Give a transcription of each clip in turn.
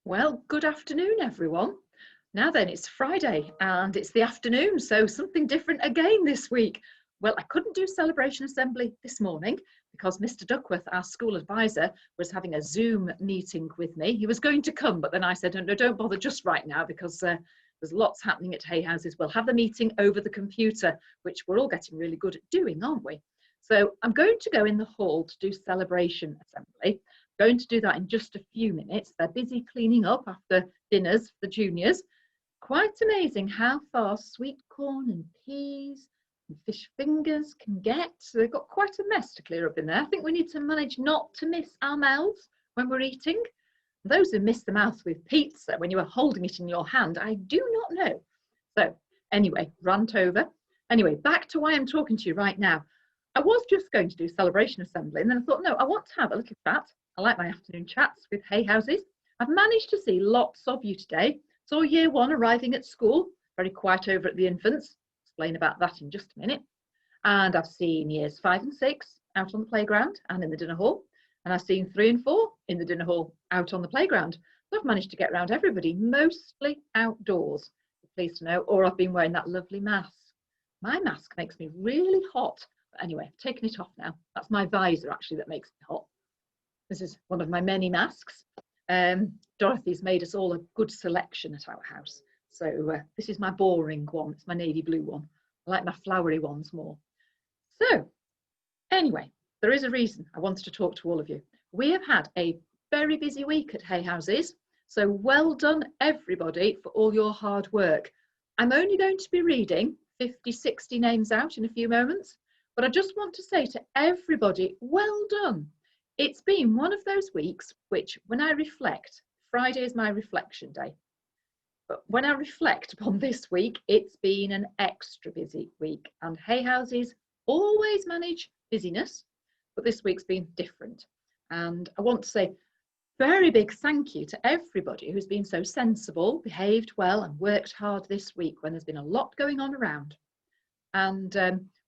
Well, good afternoon, everyone. Now then, it's Friday and it's the afternoon, so something different again this week. Well, I couldn't do celebration assembly this morning because Mr. Duckworth, our school advisor, was having a Zoom meeting with me. He was going to come, but then I said, no, don't bother just right now because there's lots happening at Hay Houses. We'll have the meeting over the computer, which we're all getting really good at doing, aren't we? So I'm going to go in the hall to do celebration assembly. Going to do that in just a few minutes. They're busy cleaning up after dinners for the juniors. Quite amazing how far sweet corn and peas and fish fingers can get. So they've got quite a mess to clear up in there. I think we need to manage not to miss our mouths when we're eating. Those who miss the mouth with pizza when you are holding it in your hand, I do not know. So anyway, rant over. Anyway, back to why I'm talking to you right now. I was just going to do celebration assembly, and then I thought, no, I want to have a little chat. I like my afternoon chats with Hay Houses. I've managed to see lots of you today. Saw year one arriving at school, very quiet over at the infants. Explain about that in just a minute. And I've seen years 5 and 6 out on the playground and in the dinner hall. And I've seen 3 and 4 in the dinner hall out on the playground. So I've managed to get around everybody, mostly outdoors, pleased to know, or I've been wearing that lovely mask. My mask makes me really hot. But anyway, I've taken it off now. That's my visor actually that makes me hot. This is one of my many masks. Dorothy's made us all a good selection at our house. So this is my boring one. It's my navy blue one. I like my flowery ones more. So anyway, there is a reason I wanted to talk to all of you. We have had a very busy week at Hay Houses. So well done, everybody, for all your hard work. I'm only going to be reading 50, 60 names out in a few moments, but I just want to say to everybody, well done. It's been one of those weeks which, when I reflect, Friday is my reflection day. But when I reflect upon this week, it's been an extra busy week. And Hay Houses always manage busyness, but this week's been different. And I want to say very big thank you to everybody who's been so sensible, behaved well, and worked hard this week when there's been a lot going on around. And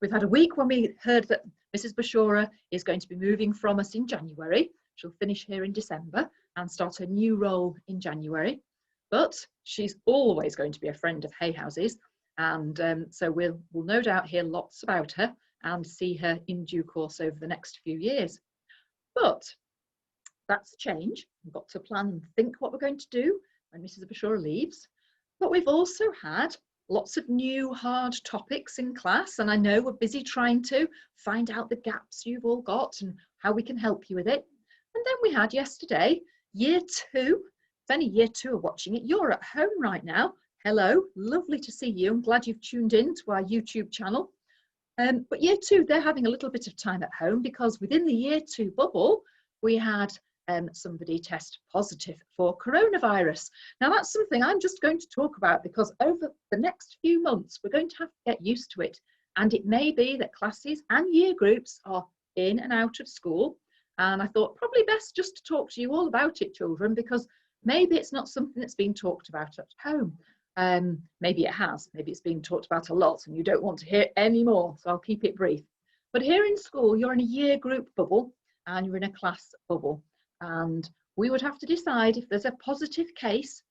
we've had a week when we heard that Mrs. Bashora is going to be moving from us in January. She'll finish here in December and start her new role in January. But she's always going to be a friend of Hay Houses. And so we'll no doubt hear lots about her and see her in due course over the next few years. But that's a change. We've got to plan and think what we're going to do when Mrs. Bashora leaves. But we've also had lots of new hard topics in class, and I know we're busy trying to find out the gaps you've all got and how we can help you with it. And then we had yesterday, year 2. If any year 2 are watching it, you're at home right now. Hello, lovely to see you. I'm glad you've tuned in to our YouTube channel. But year 2, they're having a little bit of time at home because within the year 2 bubble, we had somebody test positive for coronavirus. Now that's something I'm just going to talk about because over the next few months we're going to have to get used to it, and it may be that classes and year groups are in and out of school, and I thought probably best just to talk to you all about it, children, because maybe it's not something that's been talked about at home. Maybe it has, maybe it's been talked about a lot and you don't want to hear any more, so I'll keep it brief. But here in school you're in a year group bubble and you're in a class bubble. And we would have to decide if there's a positive case,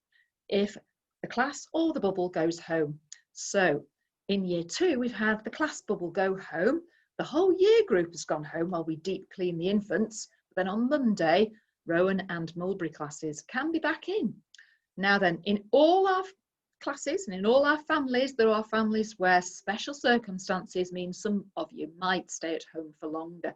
if the class or the bubble goes home. So in year 2, we've had the class bubble go home. The whole year group has gone home while we deep clean the infants. Then on Monday, Rowan and Mulberry classes can be back in. Now then, in all our classes and in all our families, there are families where special circumstances mean some of you might stay at home for longer.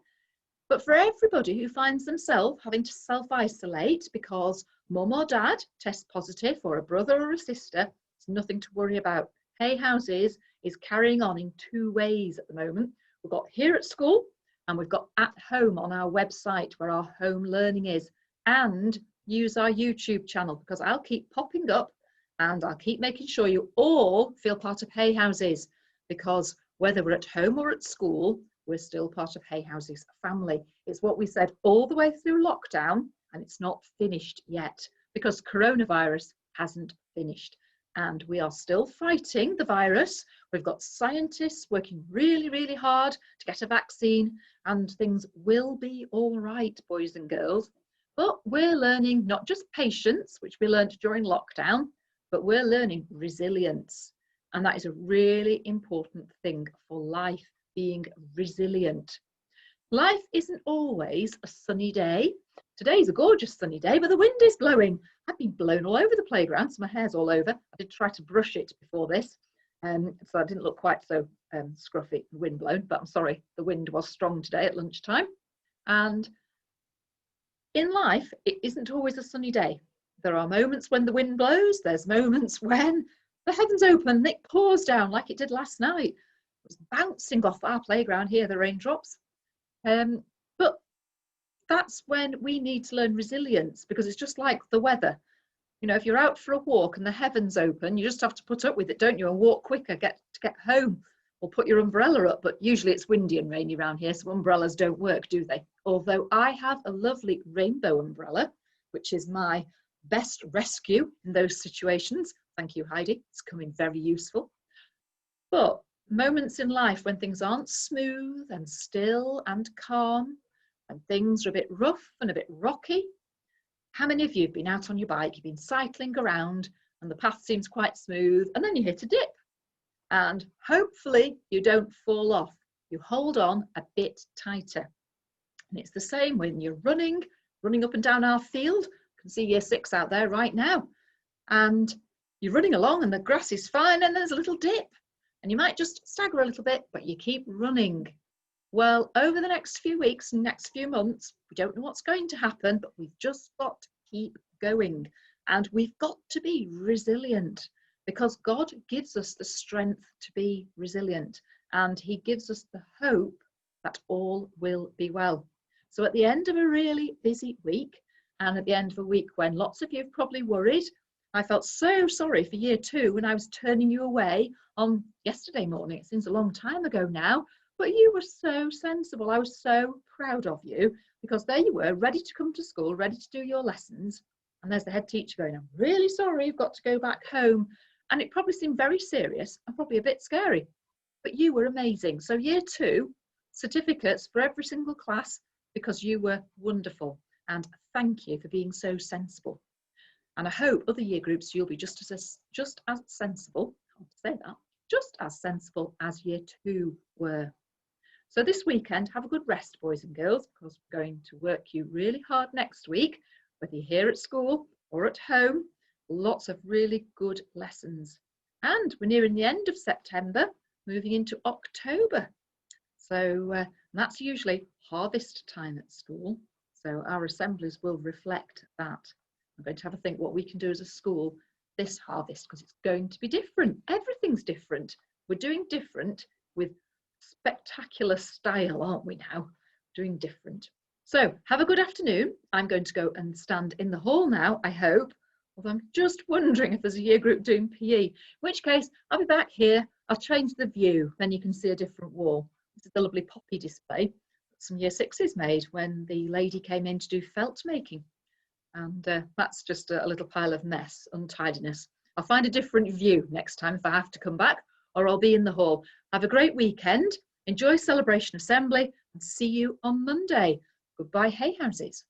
But for everybody who finds themselves having to self-isolate because mum or dad tests positive or a brother or a sister, it's nothing to worry about. Hay Houses is carrying on in 2 ways at the moment. We've got here at school and we've got at home on our website where our home learning is, and use our YouTube channel because I'll keep popping up and I'll keep making sure you all feel part of Hay Houses, because whether we're at home or at school, we're still part of Hay Houses family. It's what we said all the way through lockdown, and it's not finished yet because coronavirus hasn't finished. And we are still fighting the virus. We've got scientists working really, really hard to get a vaccine, and things will be all right, boys and girls. But we're learning not just patience, which we learned during lockdown, but we're learning resilience. And that is a really important thing for life, being resilient. Life isn't always a sunny day. Today's a gorgeous sunny day, but the wind is blowing. I've been blown all over the playground, so my hair's all over. I did try to brush it before this, so I didn't look quite so scruffy and windblown, but I'm sorry, the wind was strong today at lunchtime. And in life, it isn't always a sunny day. There are moments when the wind blows, there's moments when the heavens open and it pours down like it did last night. It was bouncing off our playground here, the raindrops. But that's when we need to learn resilience, because it's just like the weather. You know, if you're out for a walk and the heavens open, you just have to put up with it, don't you, and walk quicker to get home, or put your umbrella up. But usually it's windy and rainy around here, so umbrellas don't work, do they? Although I have a lovely rainbow umbrella, which is my best rescue in those situations. Thank you, Heidi. It's coming very useful. But moments in life when things aren't smooth and still and calm, and things are a bit rough and a bit rocky. How many of you have been out on your bike, you've been cycling around and the path seems quite smooth, and then you hit a dip, and hopefully you don't fall off. You hold on a bit tighter. And it's the same when you're running up and down our field. You can see year 6 out there right now. And you're running along and the grass is fine and there's a little dip. And you might just stagger a little bit, but you keep running. Well, over the next few weeks and next few months, we don't know what's going to happen, but we've just got to keep going. And we've got to be resilient, because God gives us the strength to be resilient. And he gives us the hope that all will be well. So at the end of a really busy week, and at the end of a week when lots of you have probably worried, I felt so sorry for year 2 when I was turning you away on yesterday morning. It seems a long time ago now, but you were so sensible. I was so proud of you, because there you were, ready to come to school, ready to do your lessons. And there's the head teacher going, I'm really sorry, you've got to go back home. And it probably seemed very serious and probably a bit scary, but you were amazing. So year 2, certificates for every single class, because you were wonderful. And thank you for being so sensible. And I hope other year groups, you'll be just as sensible, I'll say that, just as sensible as year 2 were. So this weekend, have a good rest, boys and girls, because we're going to work you really hard next week, whether you're here at school or at home. Lots of really good lessons. And we're nearing the end of September, moving into October. So that's usually harvest time at school. So our assemblies will reflect that. I'm going to have a think what we can do as a school this harvest, because it's going to be different. Everything's different. We're doing different with spectacular style, aren't we now? Doing different. So have a good afternoon. I'm going to go and stand in the hall now, I hope. Although I'm just wondering if there's a year group doing PE, in which case I'll be back here. I'll change the view, then you can see a different wall. This is the lovely poppy display that some year 6s made when the lady came in to do felt making. And that's just a little pile of mess, untidiness. I'll find a different view next time if I have to come back, or I'll be in the hall. Have a great weekend. Enjoy Celebration Assembly and see you on Monday. Goodbye, hay houses.